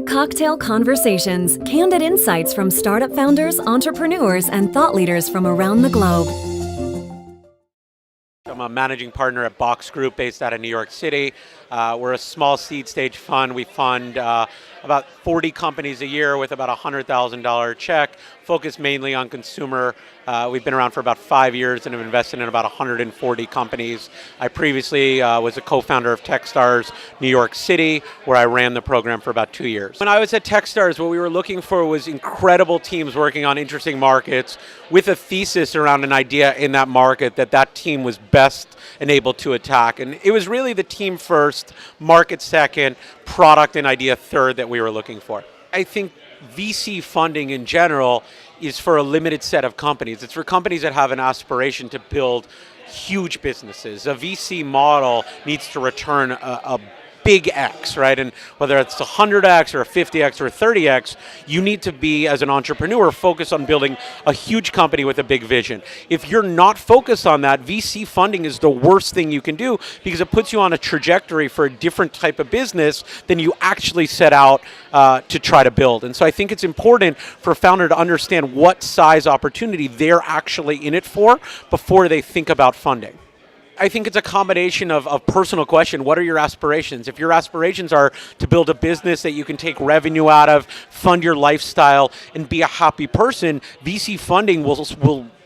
Cocktail Conversations, candid insights from startup founders, entrepreneurs, and thought leaders from around the globe. I'm a managing partner at BoxGroup based out of New York City. We're a small seed stage fund. We fund about 40 companies a year with about a $100,000 check, focused mainly on consumer. We've been around for about 5 years and have invested in about 140 companies. I previously was a co-founder of TechStars New York City, where I ran the program for about 2 years. When I was at TechStars, what we were looking for was incredible teams working on interesting markets with a thesis around an idea in that market that team was best enabled to attack. And it was really the team first, market second, product and idea third that we were looking for. I think VC funding in general is for a limited set of companies. It's for companies that have an aspiration to build huge businesses. A VC model needs to return a big X, right? And whether it's a 100X or a 50X or a 30X, you need to be, as an entrepreneur, focused on building a huge company with a big vision. If you're not focused on that, VC funding is the worst thing you can do because it puts you on a trajectory for a different type of business than you actually set out to try to build. And so I think it's important for a founder to understand what size opportunity they're actually in it for before they think about funding. I think it's a combination of personal question. What are your aspirations? If your aspirations are to build a business that you can take revenue out of, fund your lifestyle, and be a happy person, VC funding will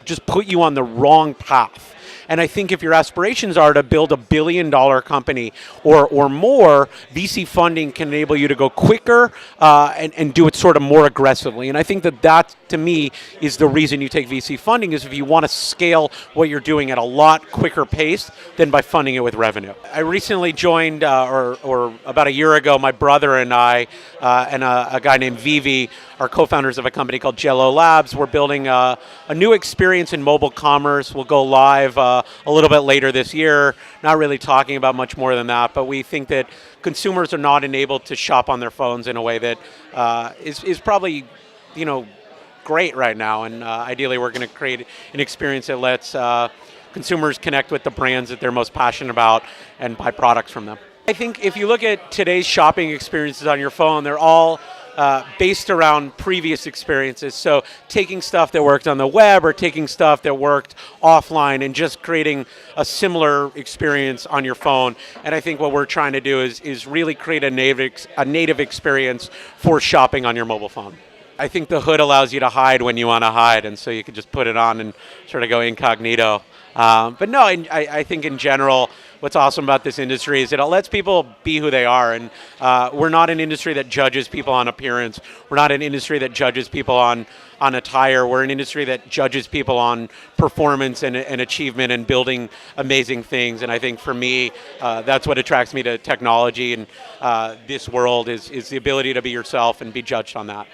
just put you on the wrong path. And I think if your aspirations are to build $1 billion company or more, VC funding can enable you to go quicker and do it sort of more aggressively. And I think that to me is the reason you take VC funding, is if you want to scale what you're doing at a lot quicker pace than by funding it with revenue. I recently joined, or about a year ago, my brother and I and a guy named Vivi are co-founders of a company called JelloLabs. We're building a new experience in mobile commerce. We'll go live a little bit later this year. Not really talking about much more than that, but we think that consumers are not enabled to shop on their phones in a way that is probably, great right now. And ideally, we're going to create an experience that lets consumers connect with the brands that they're most passionate about and buy products from them. I think if you look at today's shopping experiences on your phone, they're all based around previous experiences. So taking stuff that worked on the web or taking stuff that worked offline and just creating a similar experience on your phone. And I think what we're trying to do is really create a native experience for shopping on your mobile phone. I think the hood allows you to hide when you want to hide, and so you can just put it on and sort of go incognito. But no, I think in general, what's awesome about this industry is it lets people be who they are. And we're not an industry that judges people on appearance. We're not an industry that judges people on attire. We're an industry that judges people on performance and achievement and building amazing things. And I think for me, that's what attracts me to technology and this world is the ability to be yourself and be judged on that.